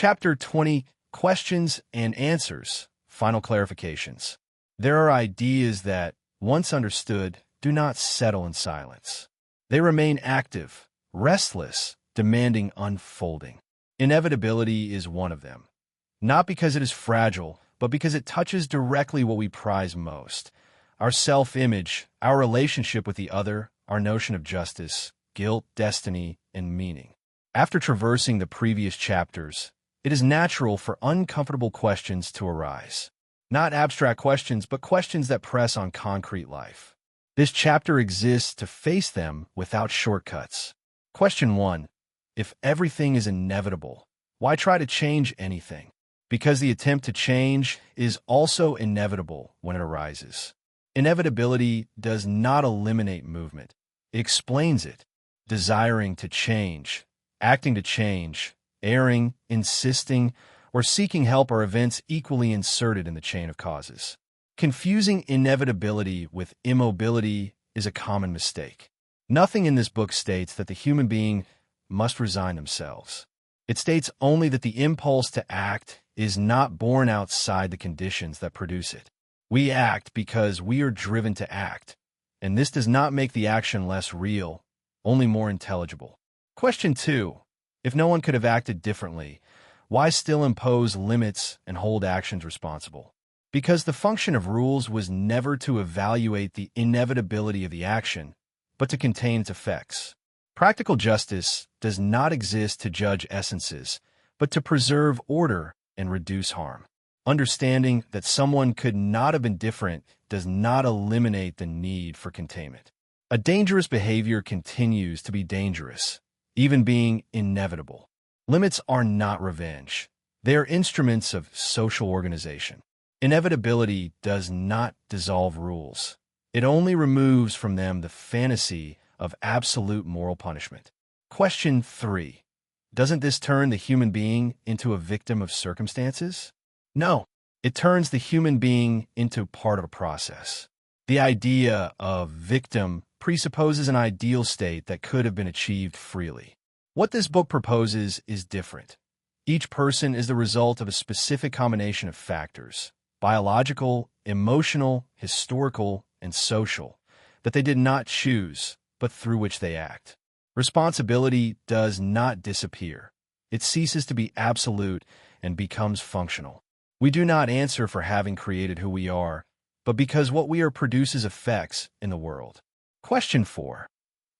Chapter 20, Questions and Answers, Final Clarifications. There are ideas that, once understood, do not settle in silence. They remain active, restless, demanding unfolding. Inevitability is one of them. Not because it is fragile, but because it touches directly what we prize most: our self-image, our relationship with the other, our notion of justice, guilt, destiny, and meaning. After traversing the previous chapters, it is natural for uncomfortable questions to arise. Not abstract questions, but questions that press on concrete life. This chapter exists to face them without shortcuts. Question 1. If everything is inevitable, why try to change anything? Because the attempt to change is also inevitable when it arises. Inevitability does not eliminate movement. It explains it. Desiring to change, acting to change, erring, insisting, or seeking help are events equally inserted in the chain of causes. Confusing inevitability with immobility is a common mistake. Nothing in this book states that the human being must resign themselves. It states only that the impulse to act is not born outside the conditions that produce it. We act because we are driven to act, and this does not make the action less real, only more intelligible. Question 2. If no one could have acted differently, why still impose limits and hold actions responsible? Because the function of rules was never to evaluate the inevitability of the action, but to contain its effects. Practical justice does not exist to judge essences, but to preserve order and reduce harm. Understanding that someone could not have been different does not eliminate the need for containment. A dangerous behavior continues to be dangerous, even being inevitable. Limits are not revenge. They are instruments of social organization. Inevitability does not dissolve rules. It only removes from them the fantasy of absolute moral punishment. Question 3. Doesn't this turn the human being into a victim of circumstances? No, it turns the human being into part of a process. The idea of victim presupposes an ideal state that could have been achieved freely. What this book proposes is different. Each person is the result of a specific combination of factors, biological, emotional, historical, and social, that they did not choose, but through which they act. Responsibility does not disappear. It ceases to be absolute and becomes functional. We do not answer for having created who we are, but because what we are produces effects in the world. Question 4.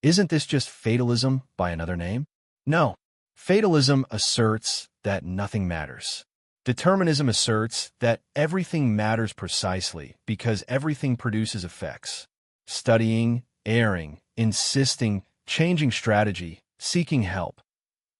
Isn't this just fatalism by another name? No. Fatalism asserts that nothing matters. Determinism asserts that everything matters precisely because everything produces effects. Studying, erring, insisting, changing strategy, seeking help.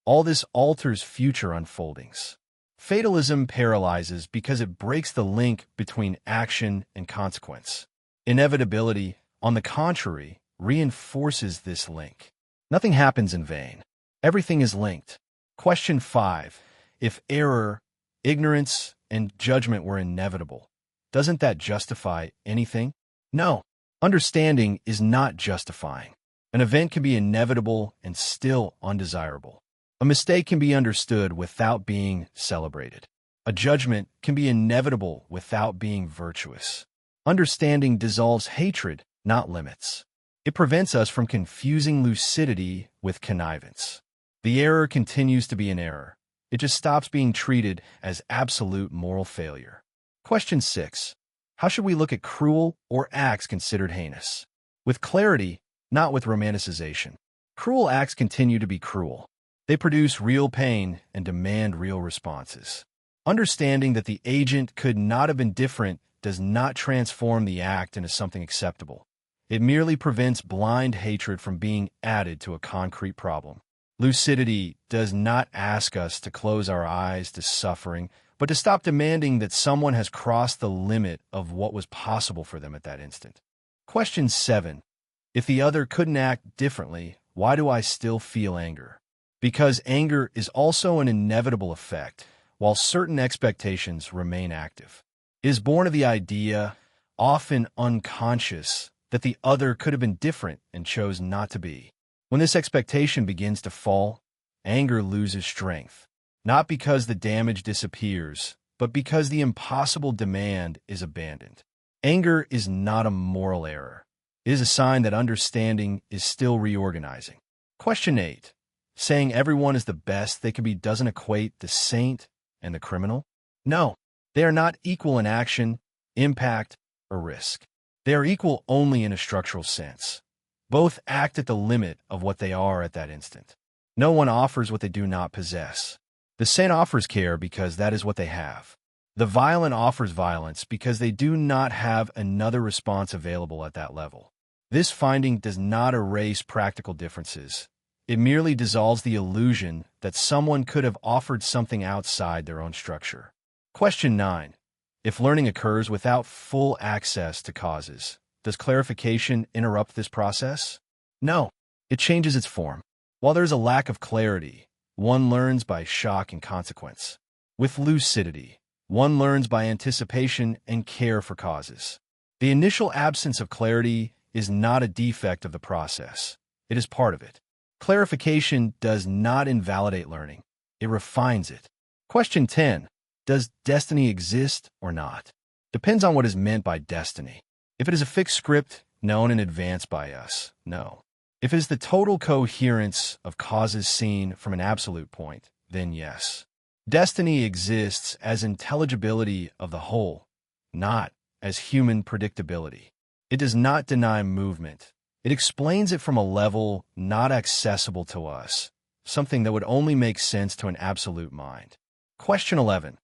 All this alters future unfoldings. Fatalism paralyzes because it breaks the link between action and consequence. Inevitability, on the contrary, reinforces this link. Nothing happens in vain. Everything is linked. Question 5. If error, ignorance, and judgment were inevitable, doesn't that justify anything? No. Understanding is not justifying. An event can be inevitable and still undesirable. A mistake can be understood without being celebrated. A judgment can be inevitable without being virtuous. Understanding dissolves hatred, not limits. It prevents us from confusing lucidity with connivance. The error continues to be an error. It just stops being treated as absolute moral failure. Question 6. How should we look at cruel or acts considered heinous? With clarity, not with romanticization. Cruel acts continue to be cruel. They produce real pain and demand real responses. Understanding that the agent could not have been different does not transform the act into something acceptable. It merely prevents blind hatred from being added to a concrete problem. Lucidity does not ask us to close our eyes to suffering, but to stop demanding that someone has crossed the limit of what was possible for them at that instant. Question 7. If the other couldn't act differently, why do I still feel anger? Because anger is also an inevitable effect, while certain expectations remain active. It is born of the idea, often unconscious, that the other could have been different and chose not to be. When this expectation begins to fall, anger loses strength. not because the damage disappears, but because the impossible demand is abandoned. Anger is not a moral error. It is a sign that understanding is still reorganizing. Question 8. Saying everyone is the best they can be doesn't equate the saint and the criminal? No, they are not equal in action, impact, or risk. They are equal only in a structural sense. Both act at the limit of what they are at that instant. No one offers what they do not possess. The saint offers care because that is what they have. The violent offers violence because they do not have another response available at that level. This finding does not erase practical differences. It merely dissolves the illusion that someone could have offered something outside their own structure. Question 9. If learning occurs without full access to causes, does clarification interrupt this process? No, it changes its form. While there is a lack of clarity, one learns by shock and consequence. With lucidity, one learns by anticipation and care for causes. The initial absence of clarity is not a defect of the process. It is part of it. Clarification does not invalidate learning. It refines it. Question 10. Does destiny exist or not? Depends on what is meant by destiny. If it is a fixed script known in advance by us, no. If it is the total coherence of causes seen from an absolute point, then yes. Destiny exists as intelligibility of the whole, not as human predictability. It does not deny movement. It explains it from a level not accessible to us, something that would only make sense to an absolute mind. Question 11.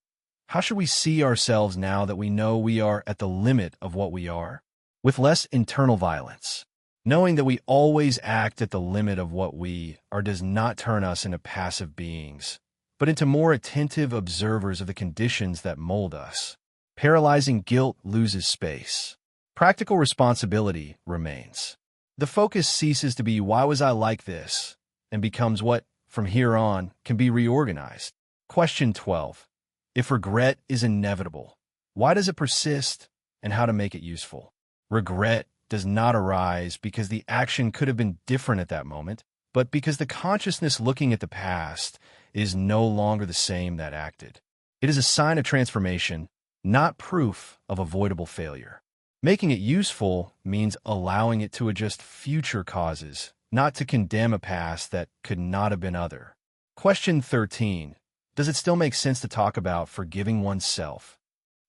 How should we see ourselves now that we know we are at the limit of what we are? With less internal violence. Knowing that we always act at the limit of what we are does not turn us into passive beings, but into more attentive observers of the conditions that mold us. Paralyzing guilt loses space. Practical responsibility remains. The focus ceases to be, why was I like this, and becomes what, from here on, can be reorganized. Question 12. If regret is inevitable, why does it persist, and how to make it useful? Regret does not arise because the action could have been different at that moment, but because the consciousness looking at the past is no longer the same that acted. It is a sign of transformation, not proof of avoidable failure. Making it useful means allowing it to adjust future causes, not to condemn a past that could not have been other. Question 13. Does it still make sense to talk about forgiving oneself?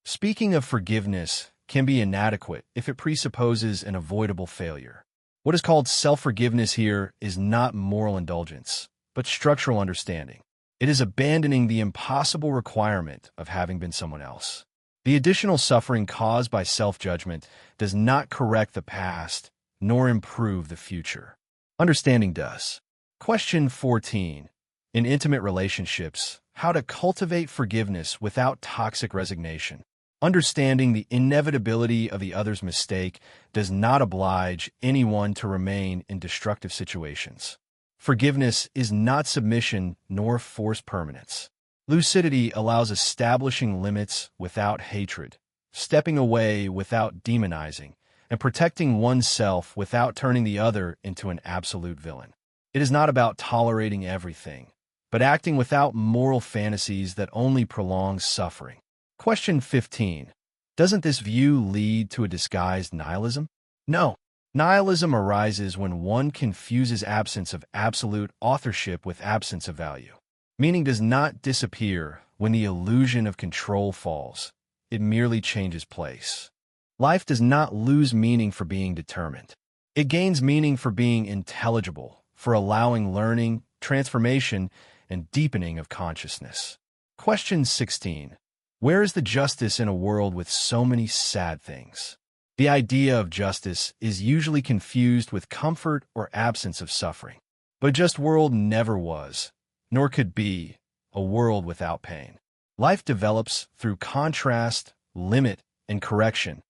Speaking of forgiveness can be inadequate if it presupposes an avoidable failure. What is called self-forgiveness here is not moral indulgence, but structural understanding. It is abandoning the impossible requirement of having been someone else. The additional suffering caused by self-judgment does not correct the past nor improve the future. Understanding does. Question 14. In intimate relationships, how to cultivate forgiveness without toxic resignation. Understanding the inevitability of the other's mistake does not oblige anyone to remain in destructive situations. Forgiveness is not submission nor forced permanence. Lucidity allows establishing limits without hatred, stepping away without demonizing, and protecting oneself without turning the other into an absolute villain. It is not about tolerating everything, but acting without moral fantasies that only prolong suffering. Question 15. Doesn't this view lead to a disguised nihilism? No. Nihilism arises when one confuses absence of absolute authorship with absence of value. Meaning does not disappear when the illusion of control falls. It merely changes place. Life does not lose meaning for being determined. It gains meaning for being intelligible, for allowing learning, transformation, and deepening of consciousness. Question 16. Where is the justice in a world with so many sad things? The idea of justice is usually confused with comfort or absence of suffering. But a just world never was, nor could be, a world without pain. Life develops through contrast, limit, and correction,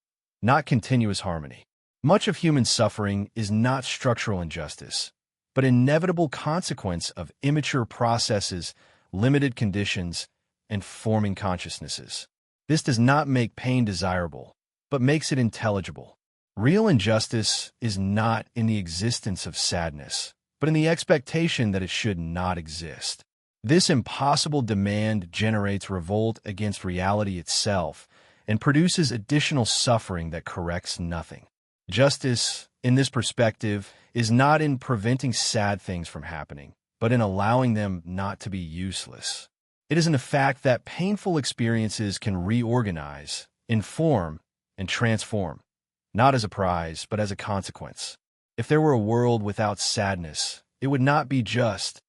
not continuous harmony. Much of human suffering is not structural injustice, but inevitable consequence of immature processes, limited conditions, and forming consciousnesses. This does not make pain desirable, but makes it intelligible. Real injustice is not in the existence of sadness, but in the expectation that it should not exist. This impossible demand generates revolt against reality itself and produces additional suffering that corrects nothing. Justice, in this perspective, is not in preventing sad things from happening, but in allowing them not to be useless. It is in the fact that painful experiences can reorganize, inform, and transform, not as a prize, but as a consequence. If there were a world without sadness, it would not be just,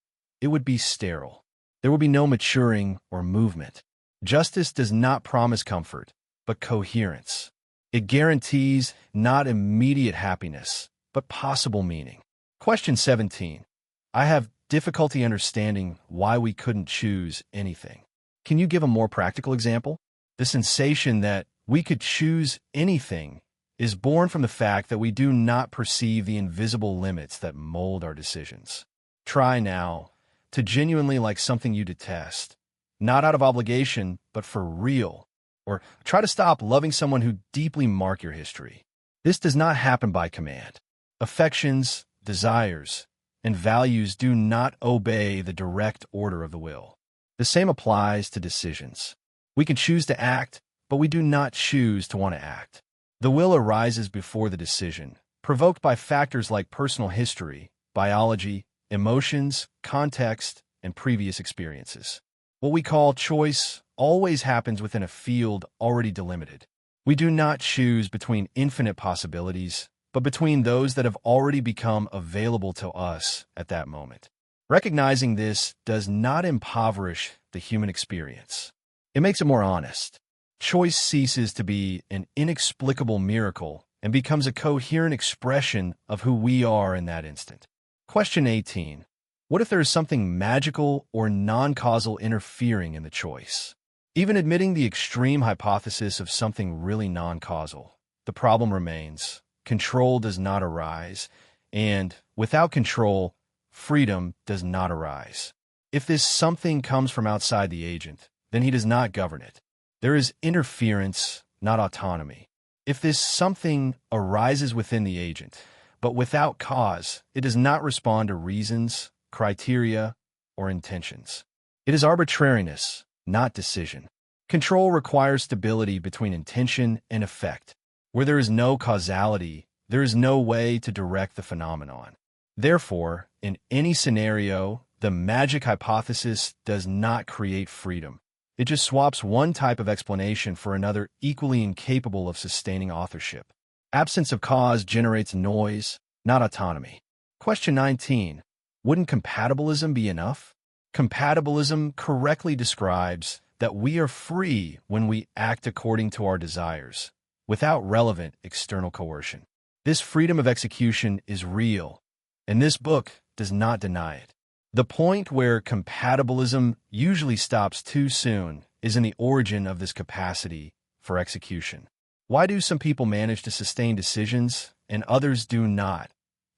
it would be sterile. There would be no maturing or movement. Justice does not promise comfort, but coherence. It guarantees not immediate happiness, but possible meaning. Question 17. I have difficulty understanding why we couldn't choose anything. Can you give a more practical example? The sensation that we could choose anything is born from the fact that we do not perceive the invisible limits that mold our decisions. Try now to genuinely like something you detest, not out of obligation, but for real. Or try to stop loving someone who deeply mark your history. This does not happen by command. Affections, desires, and values do not obey the direct order of the will. The same applies to decisions. We can choose to act, but we do not choose to want to act. The will arises before the decision, provoked by factors like personal history, biology, emotions, context, and previous experiences. What we call choice always happens within a field already delimited. We do not choose between infinite possibilities, but between those that have already become available to us at that moment. Recognizing this does not impoverish the human experience. It makes it more honest. Choice ceases to be an inexplicable miracle and becomes a coherent expression of who we are in that instant. Question 18. What if there is something magical or non-causal interfering in the choice? Even admitting the extreme hypothesis of something really non-causal, the problem remains. Control does not arise, and without control, freedom does not arise. If this something comes from outside the agent, then he does not govern it. There is interference, not autonomy. If this something arises within the agent, but without cause, it does not respond to reasons, criteria, or intentions. It is arbitrariness, not decision. Control requires stability between intention and effect. Where there is no causality, there is no way to direct the phenomenon. Therefore, in any scenario, the magic hypothesis does not create freedom. It just swaps one type of explanation for another equally incapable of sustaining authorship. Absence of cause generates noise, not autonomy. Question 19. Wouldn't compatibilism be enough? Compatibilism correctly describes that we are free when we act according to our desires, without relevant external coercion. This freedom of execution is real, and this book does not deny it. The point where compatibilism usually stops too soon is in the origin of this capacity for execution. Why do some people manage to sustain decisions and others do not,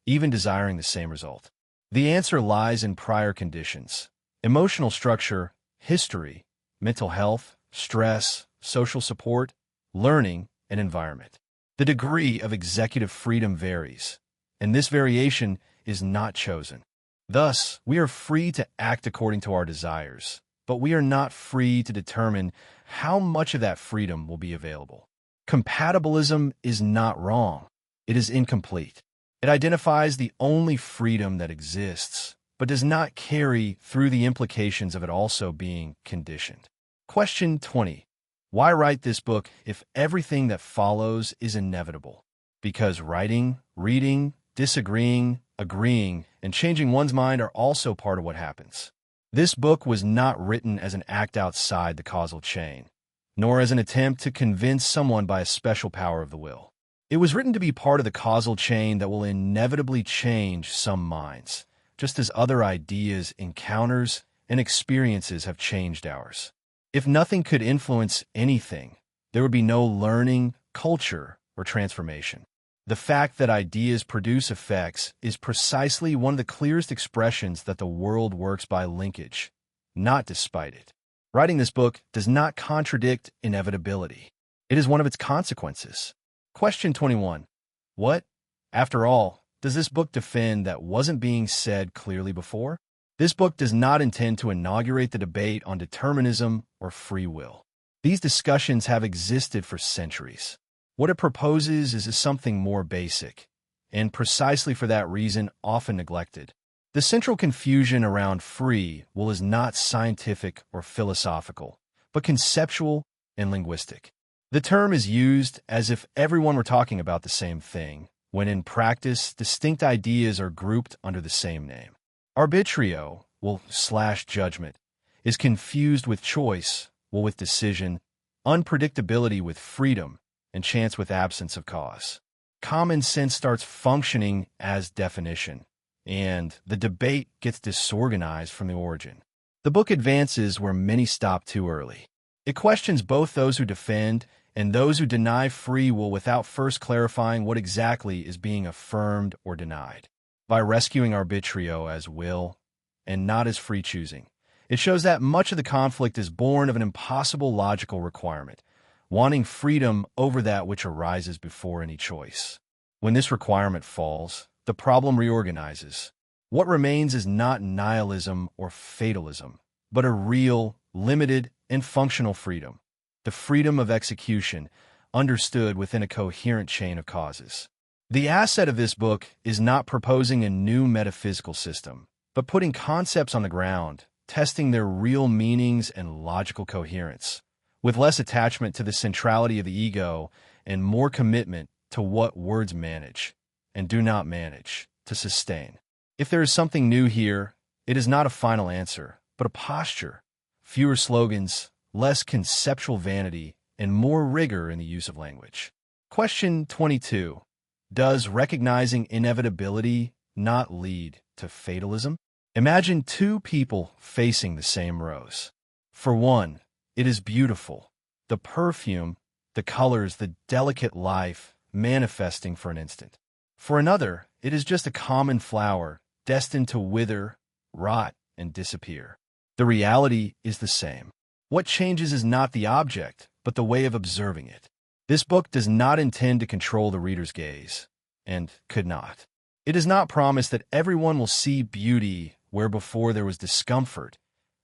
even desiring the same result? The answer lies in prior conditions: emotional structure, history, mental health, stress, social support, learning, and environment. The degree of executive freedom varies, and this variation is not chosen. Thus, we are free to act according to our desires, but we are not free to determine how much of that freedom will be available. Compatibilism is not wrong. It is incomplete. It identifies the only freedom that exists, but does not carry through the implications of it also being conditioned. Question 20. Why write this book if everything that follows is inevitable? Because writing, reading, disagreeing, agreeing, and changing one's mind are also part of what happens. This book was not written as an act outside the causal chain, nor as an attempt to convince someone by a special power of the will. It was written to be part of the causal chain that will inevitably change some minds, just as other ideas, encounters, and experiences have changed ours. If nothing could influence anything, there would be no learning, culture, or transformation. The fact that ideas produce effects is precisely one of the clearest expressions that the world works by linkage, not despite it. Writing this book does not contradict inevitability. It is one of its consequences. Question 21. What, after all, does this book defend that wasn't being said clearly before? This book does not intend to inaugurate the debate on determinism or free will. These discussions have existed for centuries. What it proposes is something more basic, and precisely for that reason often neglected. The central confusion around free will is not scientific or philosophical, but conceptual and linguistic. The term is used as if everyone were talking about the same thing, when in practice, distinct ideas are grouped under the same name. Arbitrio, /judgment, is confused with choice, with decision, unpredictability with freedom, and chance with absence of cause. Common sense starts functioning as definition, and the debate gets disorganized from the origin. The book advances where many stop too early. It questions both those who defend and those who deny free will without first clarifying what exactly is being affirmed or denied. By rescuing arbitrio as will and not as free choosing, it shows that much of the conflict is born of an impossible logical requirement, wanting freedom over that which arises before any choice. When this requirement falls, the problem reorganizes. What remains is not nihilism or fatalism, but a real, limited, and functional freedom. The freedom of execution, understood within a coherent chain of causes. The asset of this book is not proposing a new metaphysical system, but putting concepts on the ground, testing their real meanings and logical coherence, with less attachment to the centrality of the ego and more commitment to what words manage, and do not manage, to sustain. If there is something new here, it is not a final answer, but a posture. Fewer slogans, less conceptual vanity, and more rigor in the use of language. Question 22. Does recognizing inevitability not lead to fatalism? Imagine two people facing the same rose. For one, it is beautiful. The perfume, the colors, the delicate life manifesting for an instant. For another, it is just a common flower, destined to wither, rot, and disappear. The reality is the same. What changes is not the object, but the way of observing it. This book does not intend to control the reader's gaze, and could not. It does not promise that everyone will see beauty where before there was discomfort,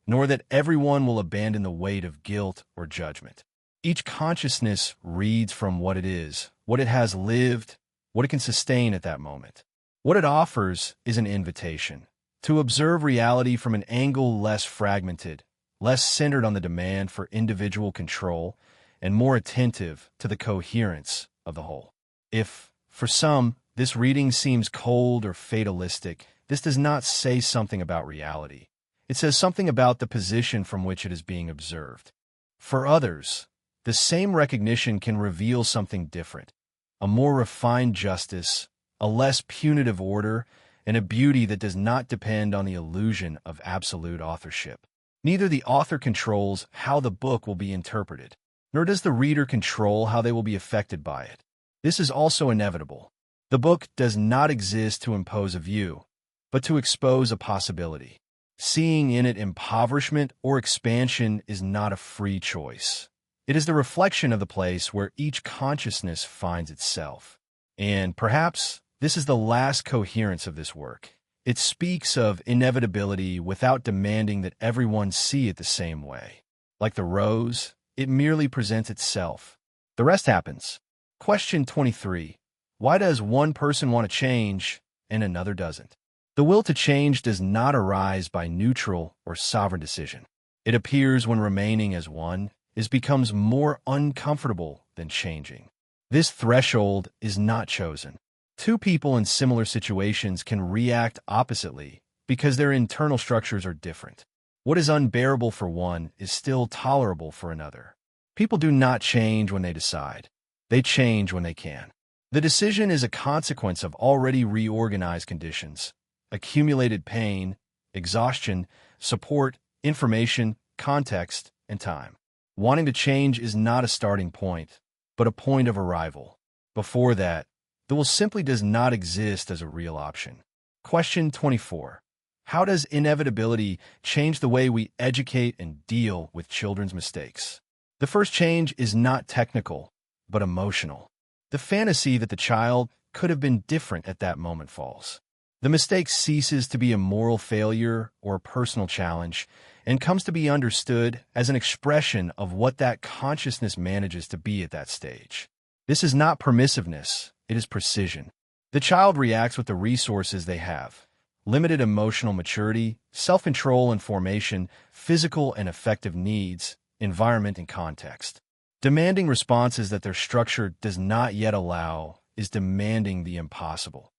nor that everyone will abandon the weight of guilt or judgment. Each consciousness reads from what it is, what it has lived, what it can sustain at that moment. What it offers is an invitation to observe reality from an angle less fragmented, less centered on the demand for individual control, and more attentive to the coherence of the whole. If, for some, this reading seems cold or fatalistic, this does not say something about reality. It says something about the position from which it is being observed. For others, the same recognition can reveal something different, a more refined justice, a less punitive order, and a beauty that does not depend on the illusion of absolute authorship. Neither the author controls how the book will be interpreted, nor does the reader control how they will be affected by it. This is also inevitable. The book does not exist to impose a view, but to expose a possibility. Seeing in it impoverishment or expansion is not a free choice. It is the reflection of the place where each consciousness finds itself. And perhaps this is the last coherence of this work. It speaks of inevitability without demanding that everyone see it the same way. Like the rose, it merely presents itself. The rest happens. Question 23. Why does one person want to change and another doesn't? The will to change does not arise by neutral or sovereign decision. It appears when remaining as one becomes more uncomfortable than changing. This threshold is not chosen. Two people in similar situations can react oppositely because their internal structures are different. What is unbearable for one is still tolerable for another. People do not change when they decide. They change when they can. The decision is a consequence of already reorganized conditions, accumulated pain, exhaustion, support, information, context, and time. Wanting to change is not a starting point, but a point of arrival. Before that, the will simply does not exist as a real option. Question 24. How does inevitability change the way we educate and deal with children's mistakes? The first change is not technical, but emotional. The fantasy that the child could have been different at that moment falls. The mistake ceases to be a moral failure or a personal challenge and comes to be understood as an expression of what that consciousness manages to be at that stage. This is not permissiveness, it is precision. The child reacts with the resources they have: limited emotional maturity, self-control and formation, physical and affective needs, environment and context. Demanding responses that their structure does not yet allow is demanding the impossible,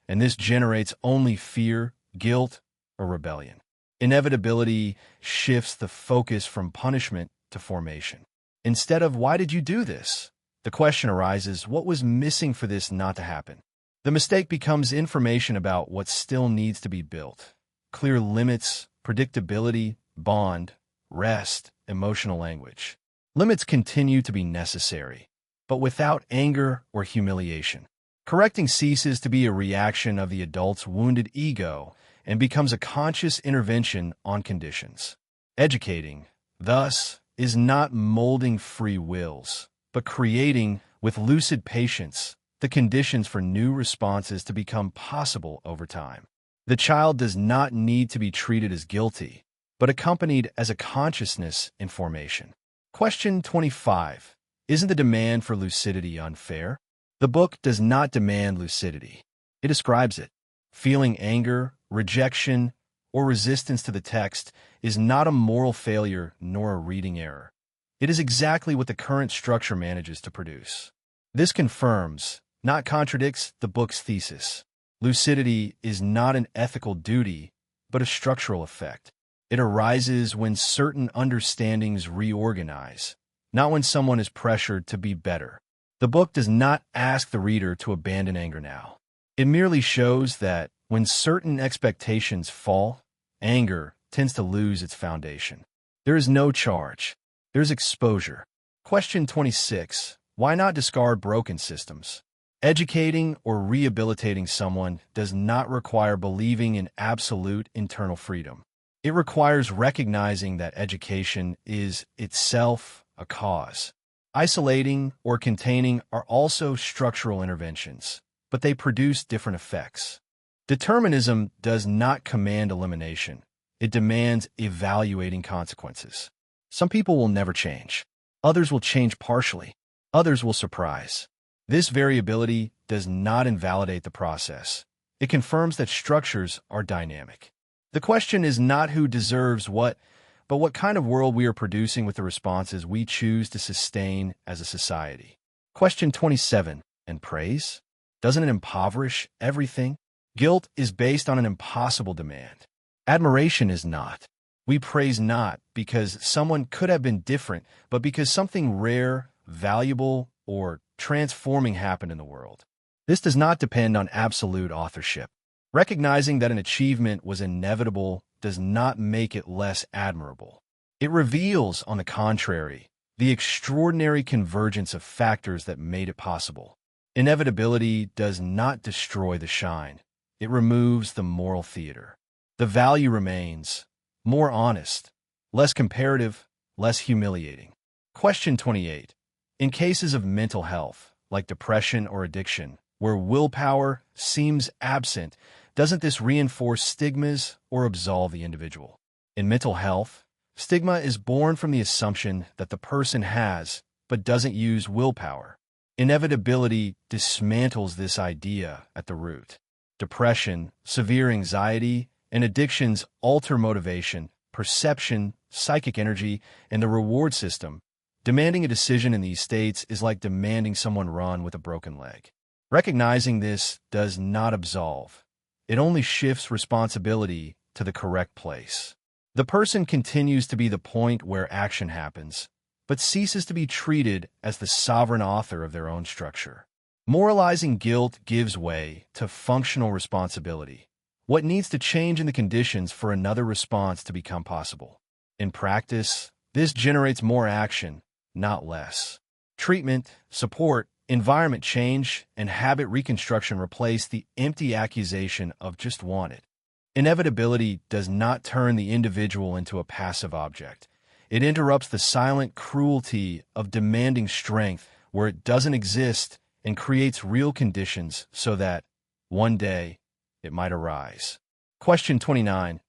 and this generates only fear, guilt, or rebellion. Inevitability shifts the focus from punishment to formation. Instead of "why did you do this?" the question arises, what was missing for this not to happen? The mistake becomes information about what still needs to be built: clear limits, predictability, bond, rest, emotional language. Limits continue to be necessary, but without anger or humiliation. Correcting ceases to be a reaction of the adult's wounded ego and becomes a conscious intervention on conditions. Educating, thus, is not molding free wills, but creating, with lucid patience, the conditions for new responses to become possible over time. The child does not need to be treated as guilty, but accompanied as a consciousness in formation. Question 25. Isn't the demand for lucidity unfair? The book does not demand lucidity. It describes it. Feeling anger, rejection, or resistance to the text is not a moral failure nor a reading error. It is exactly what the current structure manages to produce. This confirms, not contradicts, the book's thesis. Lucidity is not an ethical duty, but a structural effect. It arises when certain understandings reorganize, not when someone is pressured to be better. The book does not ask the reader to abandon anger now. It merely shows that when certain expectations fall, anger tends to lose its foundation. There is no charge. There is exposure. Question 26. Why not discard broken systems? Educating or rehabilitating someone does not require believing in absolute internal freedom. It requires recognizing that education is itself a cause. Isolating or containing are also structural interventions, but they produce different effects. Determinism does not command elimination. It demands evaluating consequences. Some people will never change. Others will change partially. Others will surprise. This variability does not invalidate the process. It confirms that structures are dynamic. The question is not who deserves what, but what kind of world we are producing with the responses we choose to sustain as a society. Question 27. And praise? Doesn't it impoverish everything? Guilt is based on an impossible demand. Admiration is not. We praise not because someone could have been different, but because something rare, valuable, or transforming happened in the world. This does not depend on absolute authorship. Recognizing that an achievement was inevitable does not make it less admirable. It reveals, on the contrary, the extraordinary convergence of factors that made it possible. Inevitability does not destroy the shine. It removes the moral theater. The value remains more honest, less comparative, less humiliating. Question 28. In cases of mental health, like depression or addiction, where willpower seems absent, doesn't this reinforce stigmas or absolve the individual? In mental health, stigma is born from the assumption that the person has but doesn't use willpower. Inevitability dismantles this idea at the root. Depression, severe anxiety, and addictions alter motivation, perception, psychic energy, and the reward system. Demanding a decision in these states is like demanding someone run with a broken leg. Recognizing this does not absolve. It only shifts responsibility to the correct place. The person continues to be the point where action happens, but ceases to be treated as the sovereign author of their own structure. Moralizing guilt gives way to functional responsibility. What needs to change in the conditions for another response to become possible? In practice, this generates more action, not less. Treatment, support, environment change, and habit reconstruction replace the empty accusation of "just want it." Inevitability does not turn the individual into a passive object. It interrupts the silent cruelty of demanding strength where it doesn't exist and creates real conditions so that, one day, it might arise. Question 29.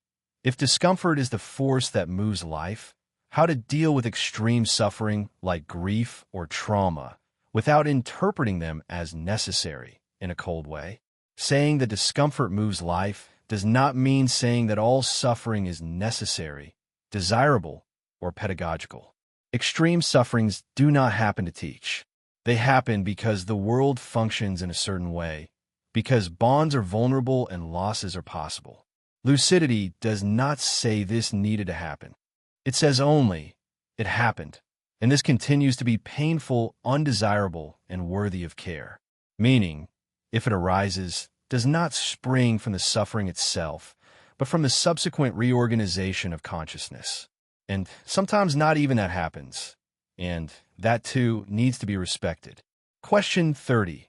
If discomfort is the force that moves life, how to deal with extreme suffering like grief or trauma without interpreting them as necessary in a cold way? Saying that discomfort moves life does not mean saying that all suffering is necessary, desirable, or pedagogical. Extreme sufferings do not happen to teach. They happen because the world functions in a certain way, because bonds are vulnerable and losses are possible. Lucidity does not say this needed to happen. It says only, it happened, and this continues to be painful, undesirable, and worthy of care. Meaning, if it arises, does not spring from the suffering itself, but from the subsequent reorganization of consciousness. And sometimes not even that happens, and that too needs to be respected. Question 30.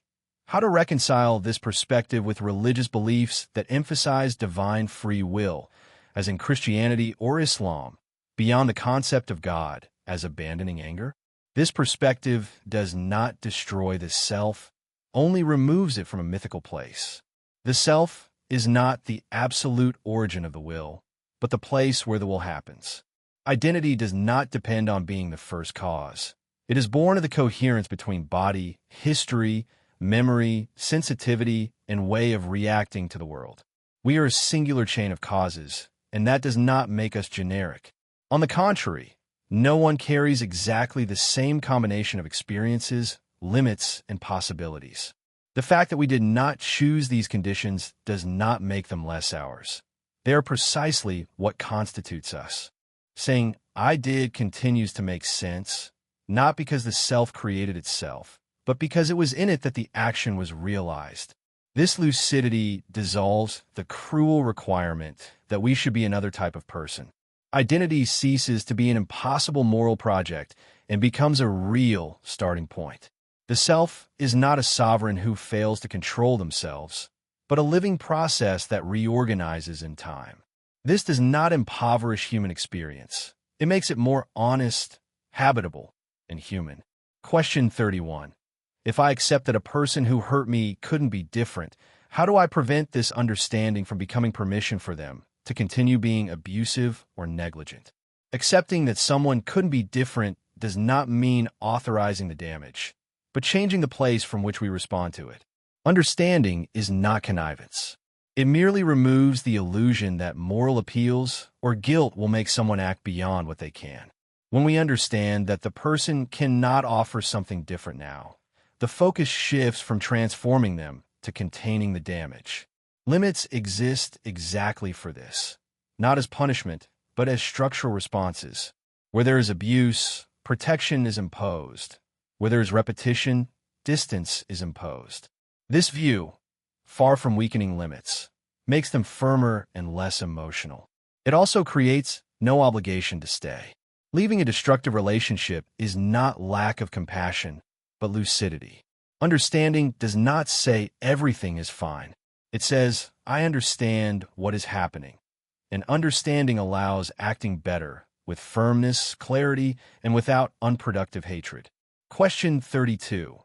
How to reconcile this perspective with religious beliefs that emphasize divine free will, as in Christianity or Islam, beyond the concept of God as abandoning anger? This perspective does not destroy the self, only removes it from a mythical place. The self is not the absolute origin of the will, but the place where the will happens. Identity does not depend on being the first cause. It is born of the coherence between body, history, memory, sensitivity, and way of reacting to the world. We are a singular chain of causes, and that does not make us generic. On the contrary, no one carries exactly the same combination of experiences, limits, and possibilities. The fact that we did not choose these conditions does not make them less ours. They are precisely what constitutes us. Saying, "I did" continues to make sense, not because the self created itself, but because it was in it that the action was realized. This lucidity dissolves the cruel requirement that we should be another type of person. Identity ceases to be an impossible moral project and becomes a real starting point. The self is not a sovereign who fails to control themselves, but a living process that reorganizes in time. This does not impoverish human experience. It makes it more honest, habitable, and human. Question 31. If I accept that a person who hurt me couldn't be different, how do I prevent this understanding from becoming permission for them to continue being abusive or negligent? Accepting that someone couldn't be different does not mean authorizing the damage, but changing the place from which we respond to it. Understanding is not connivance. It merely removes the illusion that moral appeals or guilt will make someone act beyond what they can. When we understand that the person cannot offer something different now, the focus shifts from transforming them to containing the damage. Limits exist exactly for this, not as punishment, but as structural responses. Where there is abuse, protection is imposed. Where there is repetition, distance is imposed. This view, far from weakening limits, makes them firmer and less emotional. It also creates no obligation to stay. Leaving a destructive relationship is not lack of compassion, but lucidity. Understanding does not say everything is fine. It says, I understand what is happening. And understanding allows acting better, with firmness, clarity, and without unproductive hatred. Question 32.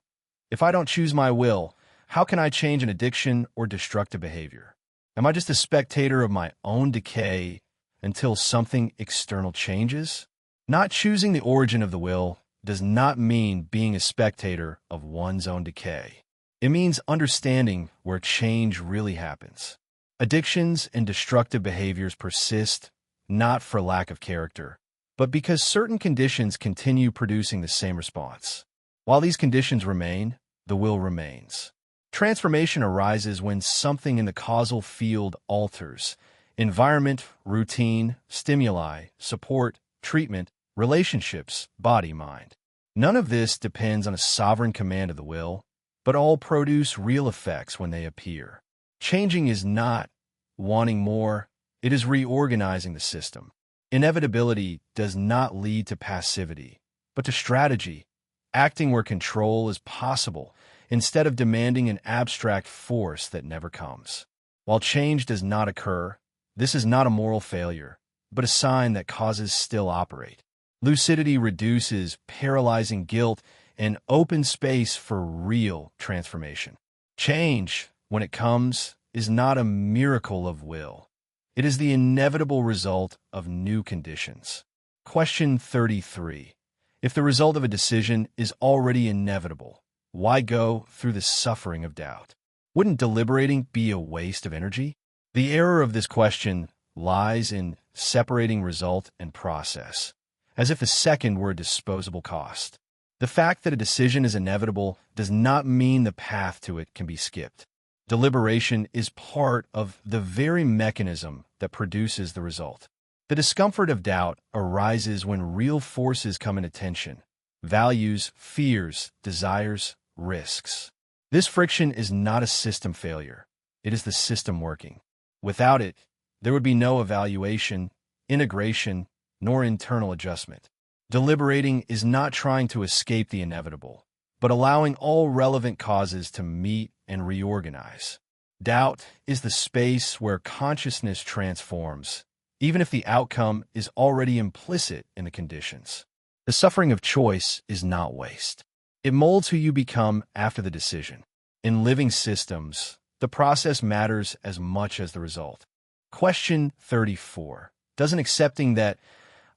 If I don't choose my will, how can I change an addiction or destructive behavior? Am I just a spectator of my own decay until something external changes? Not choosing the origin of the will does not mean being a spectator of one's own decay. It means understanding where change really happens. Addictions and destructive behaviors persist, not for lack of character, but because certain conditions continue producing the same response. While these conditions remain, the will remains. Transformation arises when something in the causal field alters. Environment, routine, stimuli, support, treatment, relationships, body, mind. None of this depends on a sovereign command of the will, but all produce real effects when they appear. Changing is not wanting more, it is reorganizing the system. Inevitability does not lead to passivity, but to strategy, acting where control is possible, instead of demanding an abstract force that never comes. While change does not occur, this is not a moral failure, but a sign that causes still operate. Lucidity reduces paralyzing guilt and opens space for real transformation. Change, when it comes, is not a miracle of will. It is the inevitable result of new conditions. Question 33. If the result of a decision is already inevitable, why go through the suffering of doubt? Wouldn't deliberating be a waste of energy? The error of this question lies in separating result and process, as if the second were a disposable cost. The fact that a decision is inevitable does not mean the path to it can be skipped. Deliberation is part of the very mechanism that produces the result. The discomfort of doubt arises when real forces come into tension: values, fears, desires, risks. This friction is not a system failure. It is the system working. Without it, there would be no evaluation, integration, nor internal adjustment. Deliberating is not trying to escape the inevitable, but allowing all relevant causes to meet and reorganize. Doubt is the space where consciousness transforms, even if the outcome is already implicit in the conditions. The suffering of choice is not waste. It molds who you become after the decision. In living systems, the process matters as much as the result. Question 34. Doesn't accepting that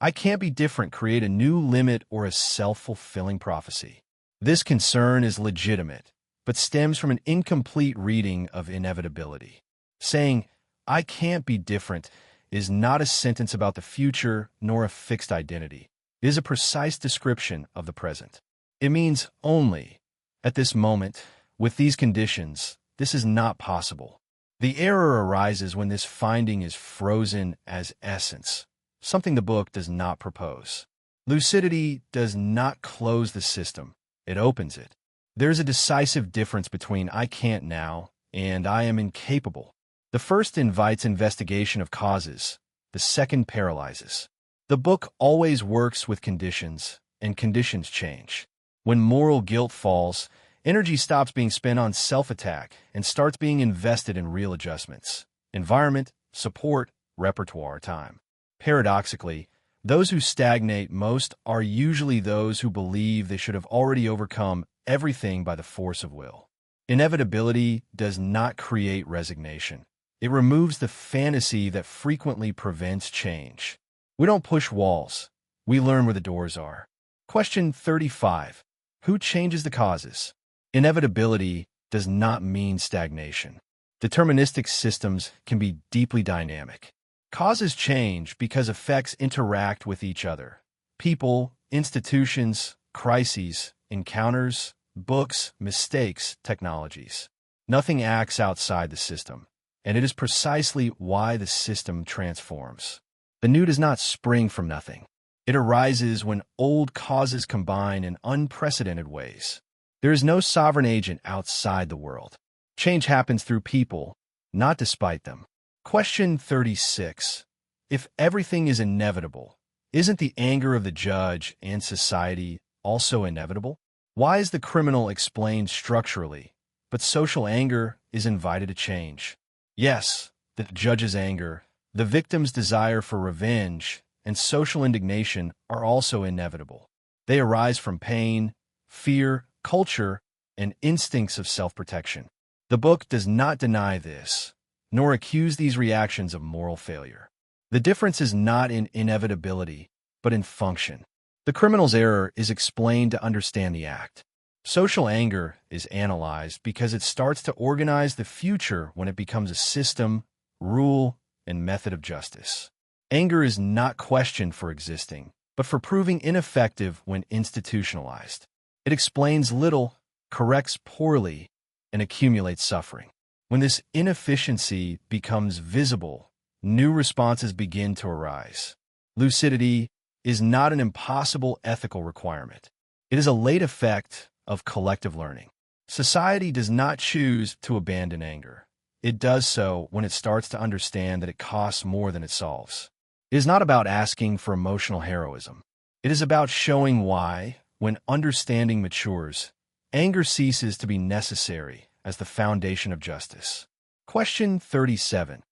I can't be different create a new limit or a self-fulfilling prophecy? This concern is legitimate, but stems from an incomplete reading of inevitability. Saying, I can't be different, is not a sentence about the future nor a fixed identity. It is a precise description of the present. It means only, at this moment, with these conditions, this is not possible. The error arises when this finding is frozen as essence, something the book does not propose. Lucidity does not close the system, it opens it. There's a decisive difference between I can't now and I am incapable. The first invites investigation of causes, the second paralyzes. The book always works with conditions, and conditions change. When moral guilt falls, energy stops being spent on self-attack and starts being invested in real adjustments: environment, support, repertoire, time. Paradoxically, those who stagnate most are usually those who believe they should have already overcome everything by the force of will. Inevitability does not create resignation. It removes the fantasy that frequently prevents change. We don't push walls. We learn where the doors are. Question 35. Who changes the causes? Inevitability does not mean stagnation. Deterministic systems can be deeply dynamic. Causes change because effects interact with each other. People, institutions, crises, encounters, books, mistakes, technologies. Nothing acts outside the system, and it is precisely why the system transforms. The new does not spring from nothing. It arises when old causes combine in unprecedented ways. There is no sovereign agent outside the world. Change happens through people, not despite them. Question 36. If everything is inevitable, isn't the anger of the judge and society also inevitable? Why is the criminal explained structurally, but social anger is invited to change? Yes, the judge's anger, the victim's desire for revenge, and social indignation are also inevitable. They arise from pain, fear, culture, and instincts of self-protection. The book does not deny this, nor accuse these reactions of moral failure. The difference is not in inevitability, but in function. The criminal's error is explained to understand the act. Social anger is analyzed because it starts to organize the future when it becomes a system, rule, and method of justice. Anger is not questioned for existing, but for proving ineffective when institutionalized. It explains little, corrects poorly, and accumulates suffering. When this inefficiency becomes visible, new responses begin to arise. Lucidity is not an impossible ethical requirement. It is a late effect of collective learning. Society does not choose to abandon anger. It does so when it starts to understand that it costs more than it solves. It is not about asking for emotional heroism. It is about showing why, when understanding matures, anger ceases to be necessary as the foundation of justice. Question 37.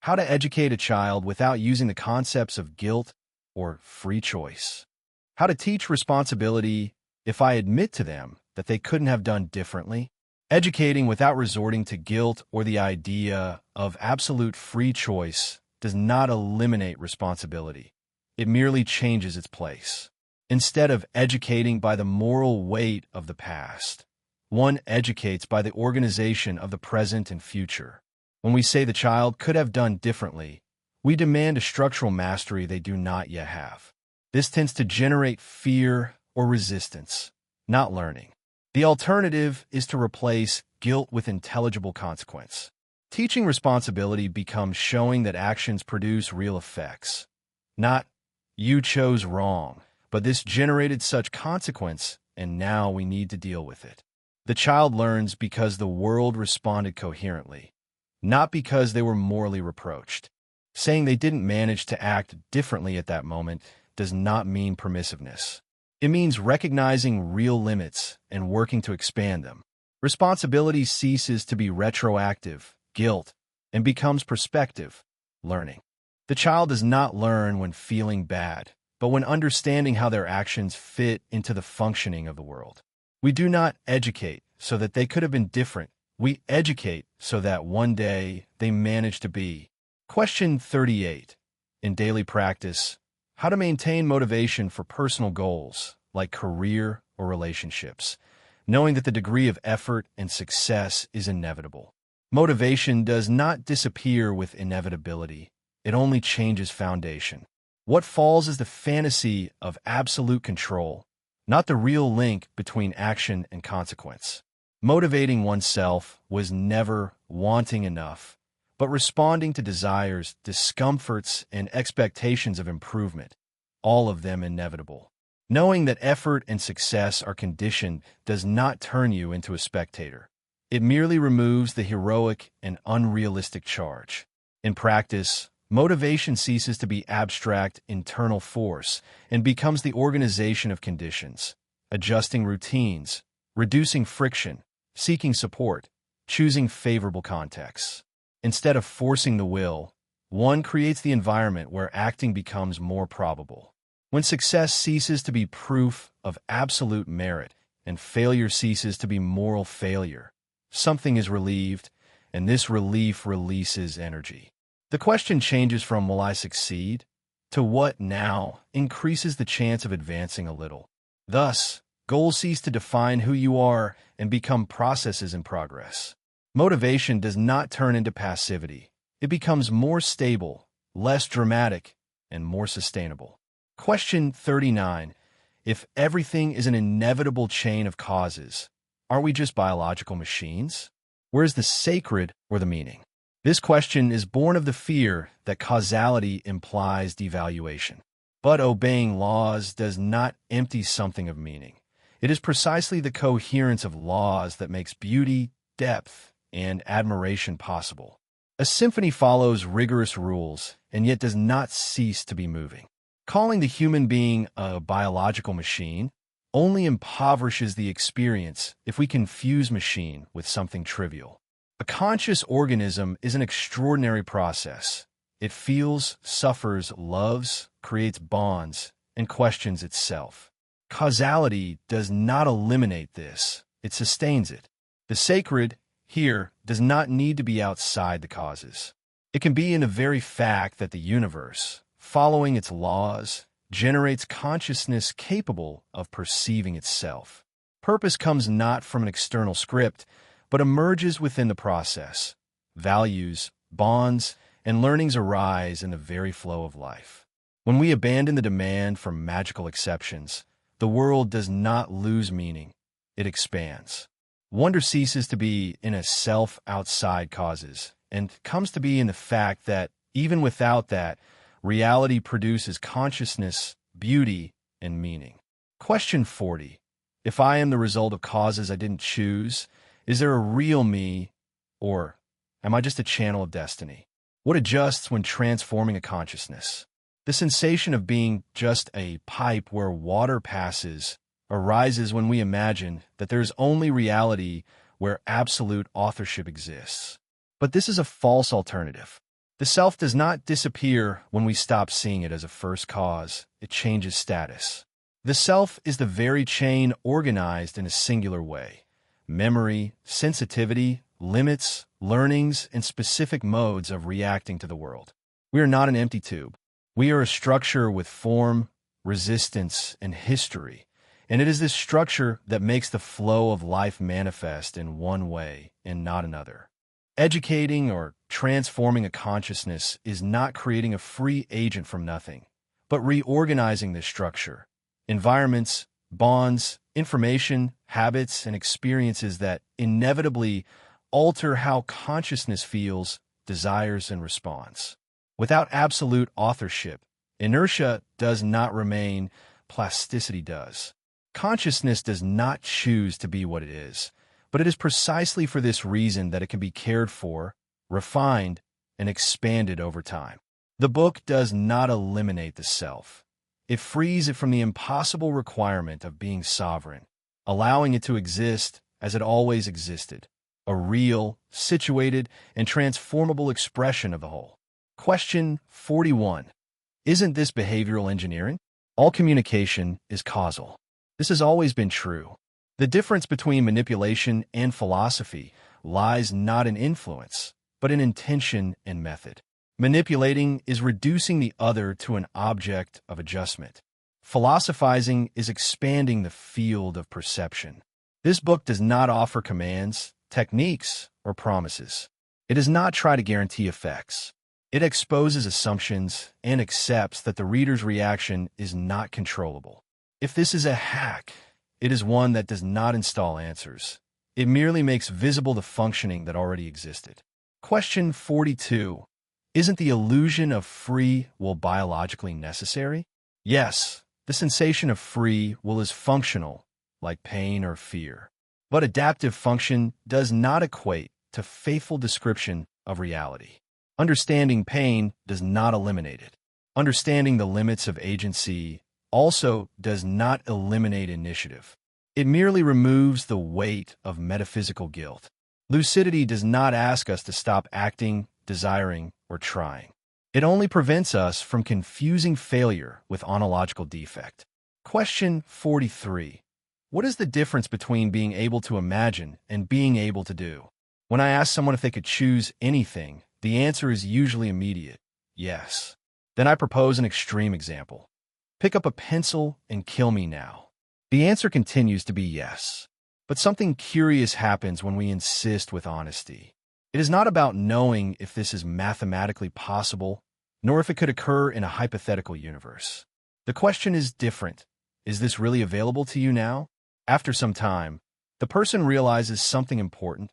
How to educate a child without using the concepts of guilt or free choice? How to teach responsibility if I admit to them that they couldn't have done differently? Educating without resorting to guilt or the idea of absolute free choice does not eliminate responsibility. It merely changes its place. Instead of educating by the moral weight of the past, one educates by the organization of the present and future. When we say the child could have done differently, we demand a structural mastery they do not yet have. This tends to generate fear or resistance, not learning. The alternative is to replace guilt with intelligible consequence. Teaching responsibility becomes showing that actions produce real effects. Not, you chose wrong, but this generated such consequence, and now we need to deal with it. The child learns because the world responded coherently, not because they were morally reproached. Saying they didn't manage to act differently at that moment does not mean permissiveness. It means recognizing real limits and working to expand them. Responsibility ceases to be retroactive, guilt, and becomes prospective, learning. The child does not learn when feeling bad, but when understanding how their actions fit into the functioning of the world. We do not educate so that they could have been different. We educate so that one day they manage to be. Question 38. In daily practice, how to maintain motivation for personal goals, like career or relationships, knowing that the degree of effort and success is inevitable. Motivation does not disappear with inevitability. It only changes foundation. What falls is the fantasy of absolute control, not the real link between action and consequence. Motivating oneself was never wanting enough, but responding to desires, discomforts, and expectations of improvement, all of them inevitable. Knowing that effort and success are conditioned does not turn you into a spectator. It merely removes the heroic and unrealistic charge. In practice, motivation ceases to be abstract internal force and becomes the organization of conditions, adjusting routines, reducing friction, seeking support, choosing favorable contexts. Instead of forcing the will, one creates the environment where acting becomes more probable. When success ceases to be proof of absolute merit and failure ceases to be moral failure, something is relieved, and this relief releases energy. The question changes from will I succeed to what now increases the chance of advancing a little. Thus, goals cease to define who you are and become processes in progress. Motivation does not turn into passivity. It becomes more stable, less dramatic, and more sustainable. Question 39. If everything is an inevitable chain of causes, aren't we just biological machines? Where is the sacred or the meaning? This question is born of the fear that causality implies devaluation. But obeying laws does not empty something of meaning. It is precisely the coherence of laws that makes beauty, depth, and admiration possible. A symphony follows rigorous rules and yet does not cease to be moving. Calling the human being a biological machine only impoverishes the experience if we confuse machine with something trivial. A conscious organism is an extraordinary process. It feels, suffers, loves, creates bonds, and questions itself. Causality does not eliminate this, it sustains it. The sacred, here, does not need to be outside the causes. It can be in the very fact that the universe, following its laws, generates consciousness capable of perceiving itself. Purpose comes not from an external script, but emerges within the process. Values, bonds, and learnings arise in the very flow of life. When we abandon the demand for magical exceptions, the world does not lose meaning, it expands. Wonder ceases to be in a self outside causes, and comes to be in the fact that, even without that, reality produces consciousness, beauty, and meaning. Question 40. If I am the result of causes I didn't choose, is there a real me, or am I just a channel of destiny? What adjusts when transforming a consciousness? The sensation of being just a pipe where water passes arises when we imagine that there is only reality where absolute authorship exists. But this is a false alternative. The self does not disappear when we stop seeing it as a first cause. It changes status. The self is the very chain organized in a singular way, memory, sensitivity, limits, learnings, and specific modes of reacting to the world. We are not an empty tube. We are a structure with form, resistance, and history, and it is this structure that makes the flow of life manifest in one way and not another. Educating or transforming a consciousness is not creating a free agent from nothing, but reorganizing this structure. Environments, bonds, information, habits, and experiences that inevitably alter how consciousness feels, desires, and responds. Without absolute authorship, inertia does not remain, plasticity does. Consciousness does not choose to be what it is, but it is precisely for this reason that it can be cared for, refined, and expanded over time. The book does not eliminate the self. It frees it from the impossible requirement of being sovereign, allowing it to exist as it always existed, a real, situated, and transformable expression of the whole. Question 41. Isn't this behavioral engineering? All communication is causal. This has always been true. The difference between manipulation and philosophy lies not in influence, but in intention and method. Manipulating is reducing the other to an object of adjustment. Philosophizing is expanding the field of perception. This book does not offer commands, techniques, or promises. It does not try to guarantee effects. It exposes assumptions and accepts that the reader's reaction is not controllable. If this is a hack, it is one that does not install answers. It merely makes visible the functioning that already existed. Question 42. Isn't the illusion of free will biologically necessary? Yes, the sensation of free will is functional, like pain or fear. But adaptive function does not equate to faithful description of reality. Understanding pain does not eliminate it. Understanding the limits of agency also does not eliminate initiative. It merely removes the weight of metaphysical guilt. Lucidity does not ask us to stop acting, desiring, or trying. It only prevents us from confusing failure with ontological defect. Question 43. What is the difference between being able to imagine and being able to do? When I ask someone if they could choose anything, the answer is usually immediate, yes. Then I propose an extreme example. Pick up a pencil and kill me now. The answer continues to be yes. But something curious happens when we insist with honesty. It is not about knowing if this is mathematically possible, nor if it could occur in a hypothetical universe. The question is different. Is this really available to you now? After some time, the person realizes something important.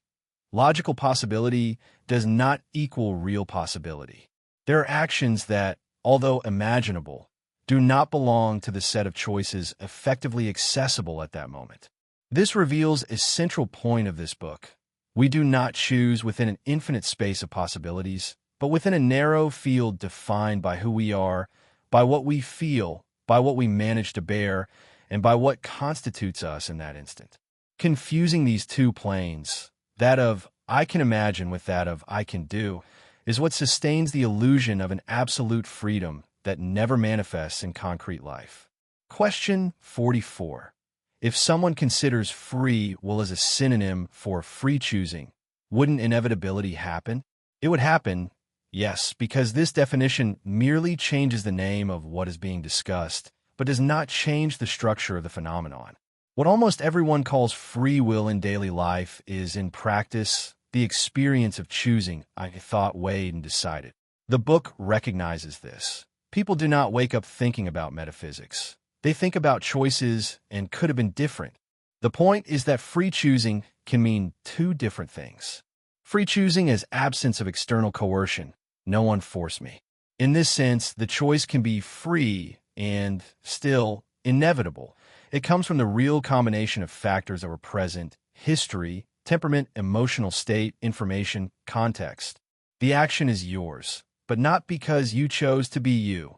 Logical possibility does not equal real possibility. There are actions that, although imaginable, do not belong to the set of choices effectively accessible at that moment. This reveals a central point of this book. We do not choose within an infinite space of possibilities, but within a narrow field defined by who we are, by what we feel, by what we manage to bear, and by what constitutes us in that instant. Confusing these two planes, that of I can imagine with that of I can do, is what sustains the illusion of an absolute freedom that never manifests in concrete life. Question 44. If someone considers free will as a synonym for free choosing, wouldn't inevitability happen? It would happen, yes, because this definition merely changes the name of what is being discussed, but does not change the structure of the phenomenon. What almost everyone calls free will in daily life is, in practice, the experience of choosing, I thought, weighed, and decided. The book recognizes this. People do not wake up thinking about metaphysics. They think about choices and could have been different. The point is that free choosing can mean two different things. Free choosing is absence of external coercion. No one forced me. In this sense, the choice can be free and still inevitable. It comes from the real combination of factors that were present: history, temperament, emotional state, information, context. The action is yours, but not because you chose to be you.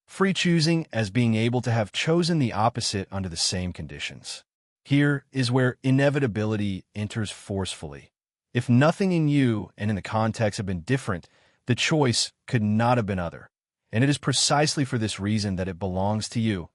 Free choosing as being able to have chosen the opposite under the same conditions. Here is where inevitability enters forcefully. If nothing in you and in the context had been different, the choice could not have been other. And it is precisely for this reason that it belongs to you,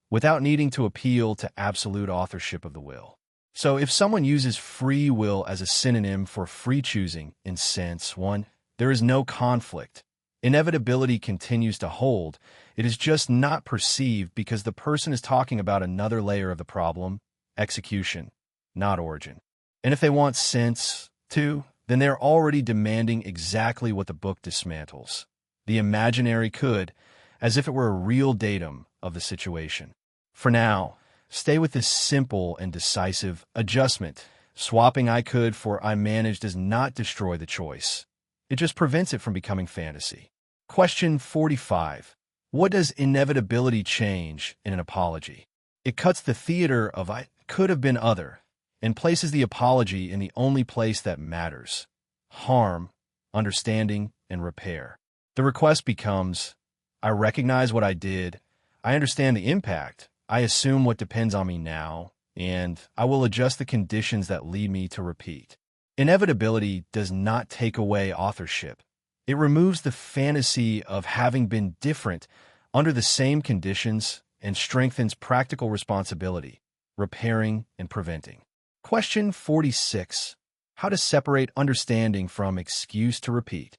without needing to appeal to absolute authorship of the will. So if someone uses free will as a synonym for free choosing in sense 1, there is no conflict. Inevitability continues to hold. It is just not perceived because the person is talking about another layer of the problem, execution, not origin. And if they want sense 2, then they're already demanding exactly what the book dismantles. The imaginary could, as if it were a real datum of the situation. For now, stay with this simple and decisive adjustment. Swapping I could for I managed does not destroy the choice. It just prevents it from becoming fantasy. Question 45. What does inevitability change in an apology? It cuts the theater of I could have been other and places the apology in the only place that matters: harm, understanding, and repair. The request becomes, I recognize what I did, I understand the impact, I assume what depends on me now, and I will adjust the conditions that lead me to repeat. Inevitability does not take away authorship. It removes the fantasy of having been different under the same conditions and strengthens practical responsibility, repairing and preventing. Question 46. How to separate understanding from excuse to repeat.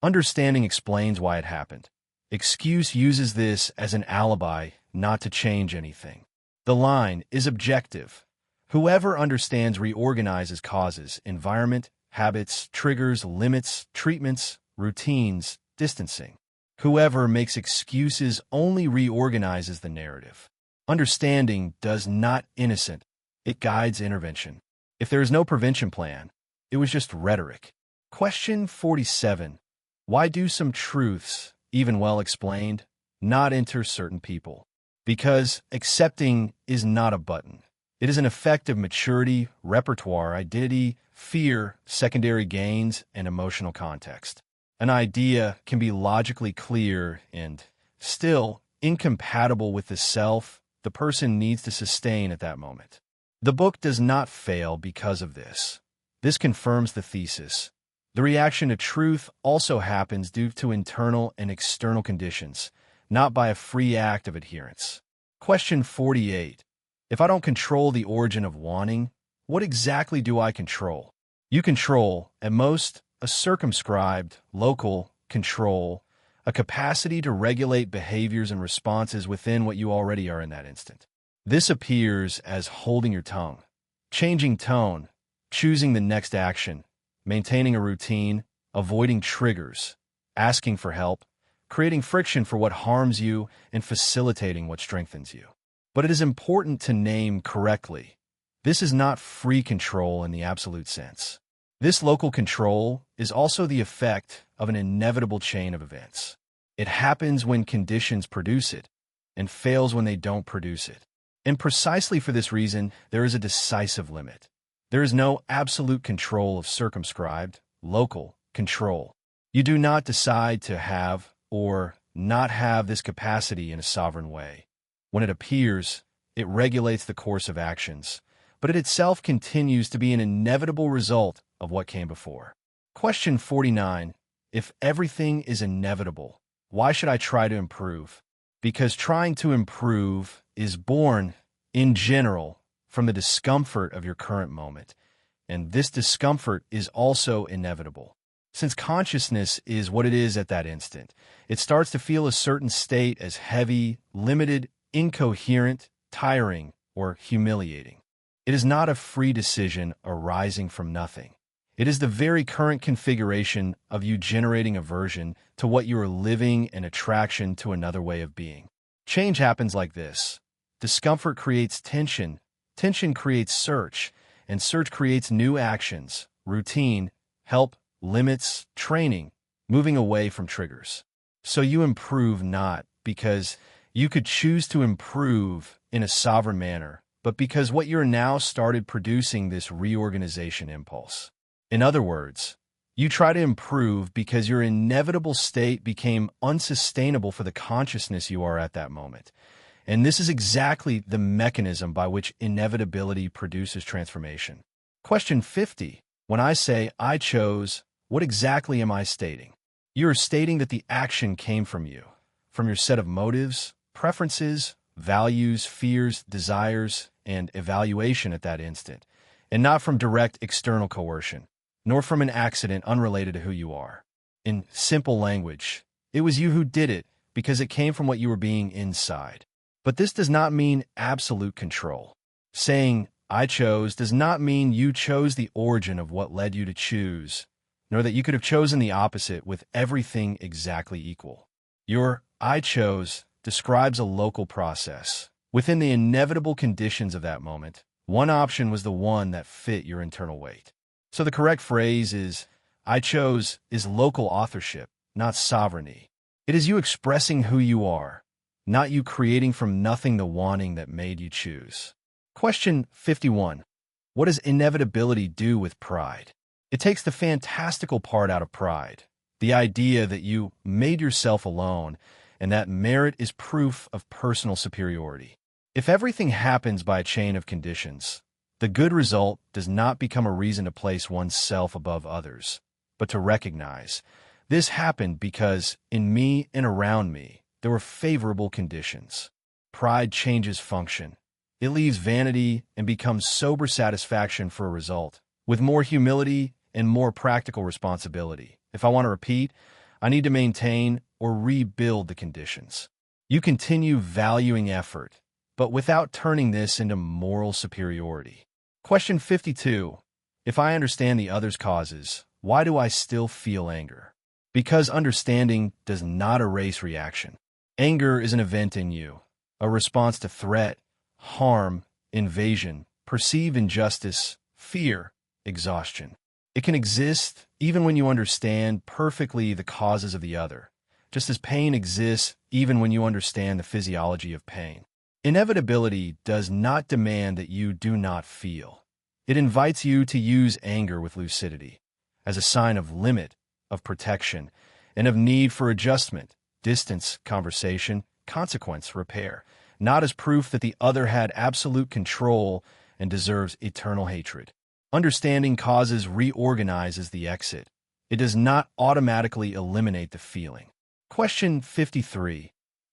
Understanding explains why it happened. Excuse uses this as an alibi not to change anything. The line is objective. Whoever understands reorganizes causes, environment, habits, triggers, limits, treatments, routines, distancing. Whoever makes excuses only reorganizes the narrative. Understanding does not innocent. It guides intervention. If there is no prevention plan, it was just rhetoric. Question 47. Why do some truths, even well explained, not enter certain people? Because accepting is not a button. It is an effect of maturity, repertoire, identity, fear, secondary gains, and emotional context. An idea can be logically clear and still incompatible with the self the person needs to sustain at that moment. The book does not fail because of this. This confirms the thesis. The reaction to truth also happens due to internal and external conditions, not by a free act of adherence. Question 48. If I don't control the origin of wanting, what exactly do I control? You control, at most, a circumscribed, local control, a capacity to regulate behaviors and responses within what you already are in that instant. This appears as holding your tongue, changing tone, choosing the next action, maintaining a routine, avoiding triggers, asking for help, creating friction for what harms you, and facilitating what strengthens you. But it is important to name correctly. This is not free control in the absolute sense. This local control is also the effect of an inevitable chain of events. It happens when conditions produce it, and fails when they don't produce it. And precisely for this reason, there is a decisive limit. There is no absolute control of circumscribed, local control. You do not decide to have or not have this capacity in a sovereign way. When it appears, it regulates the course of actions, but it itself continues to be an inevitable result of what came before. Question 49. If everything is inevitable, why should I try to improve? Because trying to improve is born, in general, from the discomfort of your current moment, and this discomfort is also inevitable. Since consciousness is what it is at that instant, it starts to feel a certain state as heavy, limited, incoherent, tiring, or humiliating. It is not a free decision arising from nothing. It is the very current configuration of you generating aversion to what you are living and attraction to another way of being. Change happens like this. Discomfort creates tension, tension creates search, and search creates new actions, routine, help, limits, training, moving away from triggers. So you improve not because you could choose to improve in a sovereign manner, but because what you're now started producing this reorganization impulse. In other words, you try to improve because your inevitable state became unsustainable for the consciousness you are at that moment. And this is exactly the mechanism by which inevitability produces transformation. Question 50. When I say I chose, what exactly am I stating? You are stating that the action came from you, from your set of motives, preferences, values, fears, desires, and evaluation at that instant. and not from direct external coercion, nor from an accident unrelated to who you are. In simple language, it was you who did it because it came from what you were being inside. But this does not mean absolute control. Saying, I chose, does not mean you chose the origin of what led you to choose, nor that you could have chosen the opposite with everything exactly equal. Your I chose describes a local process. Within the inevitable conditions of that moment, one option was the one that fit your internal weight. So the correct phrase is, I chose is local authorship, not sovereignty. It is you expressing who you are, not you creating from nothing the wanting that made you choose. Question 51. What does inevitability do with pride? It takes the fantastical part out of pride, the idea that you made yourself alone and that merit is proof of personal superiority. If everything happens by a chain of conditions, the good result does not become a reason to place oneself above others, but to recognize, this happened because in me and around me, there were favorable conditions. Pride changes function. It leaves vanity and becomes sober satisfaction for a result, with more humility and more practical responsibility. If I want to repeat, I need to maintain or rebuild the conditions. You continue valuing effort, but without turning this into moral superiority. Question 52. If I understand the other's causes, why do I still feel anger? Because understanding does not erase reaction. Anger is an event in you, a response to threat, harm, invasion, perceived injustice, fear, exhaustion. It can exist even when you understand perfectly the causes of the other, just as pain exists even when you understand the physiology of pain. Inevitability does not demand that you do not feel. It invites you to use anger with lucidity, as a sign of limit, of protection, and of need for adjustment, distance, conversation, consequence, repair, not as proof that the other had absolute control and deserves eternal hatred. Understanding causes reorganizes the exit. It does not automatically eliminate the feeling. Question 53.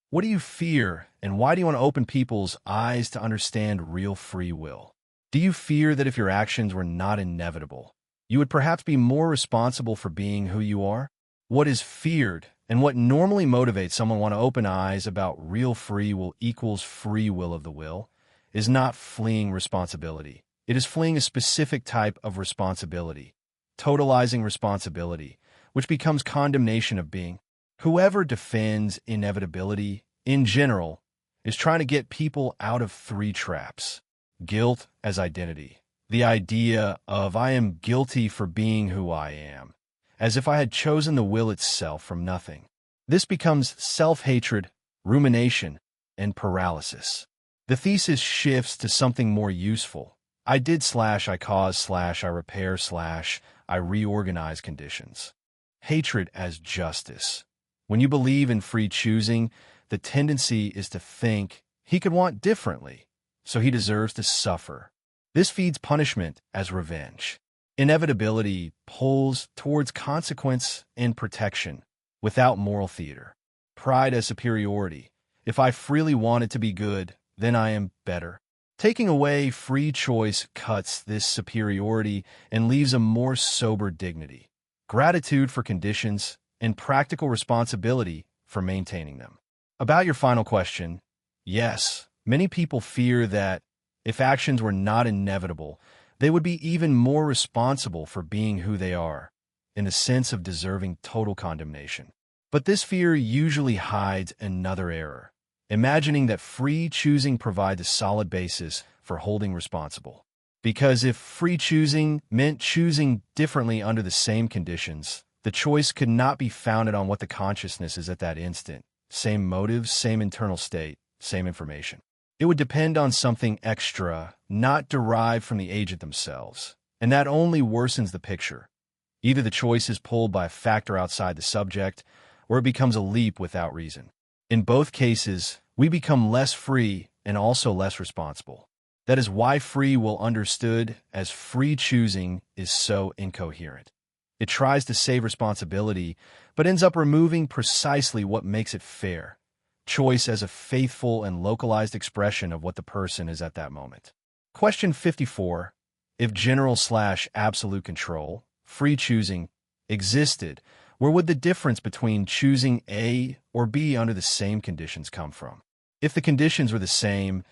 What do you fear, and why do you want to open people's eyes to understand real free will? Do you fear that if your actions were not inevitable, you would perhaps be more responsible for being who you are? What is feared, and what normally motivates someone to want to open eyes about real free will equals free will of the will, is not fleeing responsibility. It is fleeing a specific type of responsibility, totalizing responsibility, which becomes condemnation of being. Whoever defends inevitability, in general, is trying to get people out of three traps. Guilt as identity. The idea of I am guilty for being who I am, as if I had chosen the will itself from nothing. This becomes self-hatred, rumination, and paralysis. The thesis shifts to something more useful. I did / I cause / I repair / I reorganize conditions. Hatred as justice. When you believe in free choosing, the tendency is to think he could want differently, so he deserves to suffer. This feeds punishment as revenge. Inevitability pulls towards consequence and protection without moral theater. Pride as superiority. If I freely want it to be good, then I am better. Taking away free choice cuts this superiority and leaves a more sober dignity, gratitude for conditions, and practical responsibility for maintaining them. About your final question, yes, many people fear that if actions were not inevitable, they would be even more responsible for being who they are, in the sense of deserving total condemnation. But this fear usually hides another error, imagining that free choosing provides a solid basis for holding responsible. Because if free choosing meant choosing differently under the same conditions, the choice could not be founded on what the consciousness is at that instant. Same motives, same internal state, same information. It would depend on something extra, not derived from the agent themselves, and that only worsens the picture. Either the choice is pulled by a factor outside the subject, or it becomes a leap without reason. In both cases, we become less free and also less responsible. That is why free will understood as free choosing is so incoherent. It tries to save responsibility, but ends up removing precisely what makes it fair. Choice as a faithful and localized expression of what the person is at that moment. Question 54. If general/absolute control, free choosing, existed, where would the difference between choosing A or B under the same conditions come from? If the conditions were the same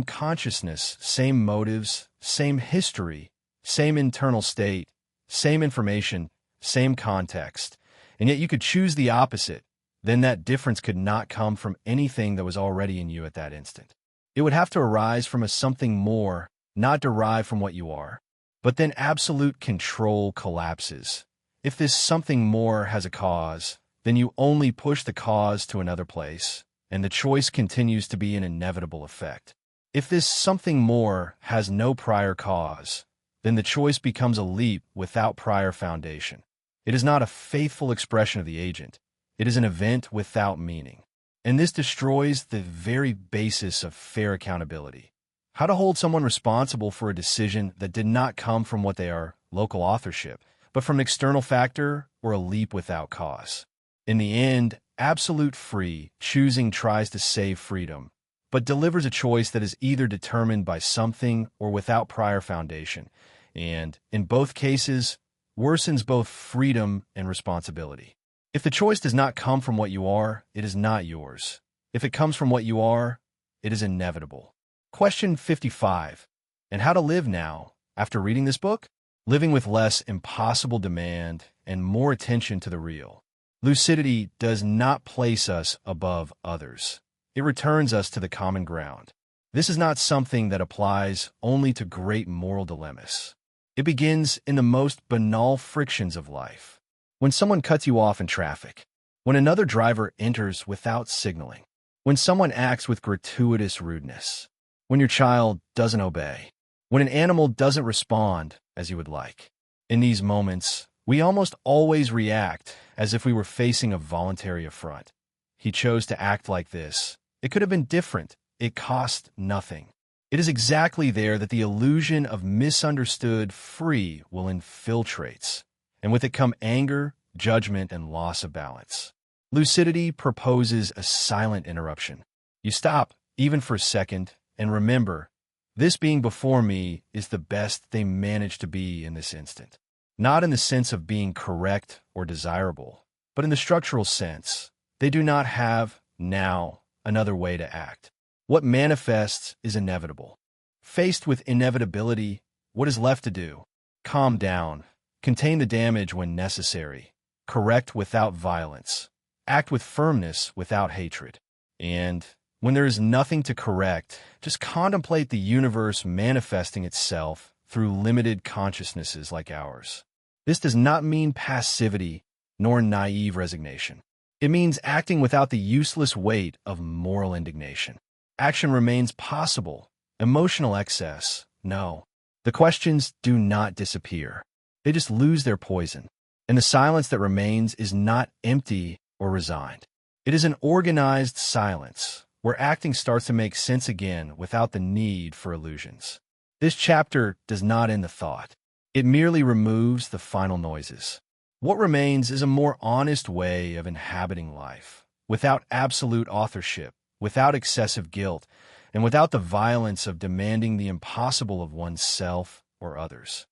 consciousness, same motives, same history, same internal state, same information, same context, and yet you could choose the opposite, then that difference could not come from anything that was already in you at that instant. It would have to arise from a something more, not derived from what you are. But then absolute control collapses. If this something more has a cause, then you only push the cause to another place, and the choice continues to be an inevitable effect. If this something more has no prior cause, then the choice becomes a leap without prior foundation. It is not a faithful expression of the agent. It is an event without meaning. And this destroys the very basis of fair accountability. How to hold someone responsible for a decision that did not come from what they are, local authorship, but from an external factor or a leap without cause. In the end, absolute free choosing tries to save freedom, but delivers a choice that is either determined by something or without prior foundation, and, in both cases, worsens both freedom and responsibility. If the choice does not come from what you are, it is not yours. If it comes from what you are, it is inevitable. Question 55. And how to live now, after reading this book? Living with less impossible demand and more attention to the real. Lucidity does not place us above others. It returns us to the common ground. This is not something that applies only to great moral dilemmas. It begins in the most banal frictions of life. When someone cuts you off in traffic, when another driver enters without signaling, when someone acts with gratuitous rudeness, when your child doesn't obey, when an animal doesn't respond as you would like. In these moments, we almost always react as if we were facing a voluntary affront. He chose to act like this. It could have been different. It cost nothing. It is exactly there that the illusion of misunderstood free will infiltrates, and with it come anger, judgment, and loss of balance. Lucidity proposes a silent interruption. You stop, even for a second, and remember, this being before me is the best they manage to be in this instant. Not in the sense of being correct or desirable, but in the structural sense. They do not have, now, another way to act. What manifests is inevitable. Faced with inevitability, what is left to do? Calm down, contain the damage when necessary, correct without violence, act with firmness without hatred. And when there is nothing to correct, just contemplate the universe manifesting itself through limited consciousnesses like ours. This does not mean passivity nor naive resignation. It means acting without the useless weight of moral indignation. Action remains possible. Emotional excess, no. The questions do not disappear. They just lose their poison. And the silence that remains is not empty or resigned. It is an organized silence, where acting starts to make sense again without the need for illusions. This chapter does not end the thought. It merely removes the final noises. What remains is a more honest way of inhabiting life, without absolute authorship, without excessive guilt, and without the violence of demanding the impossible of oneself or others.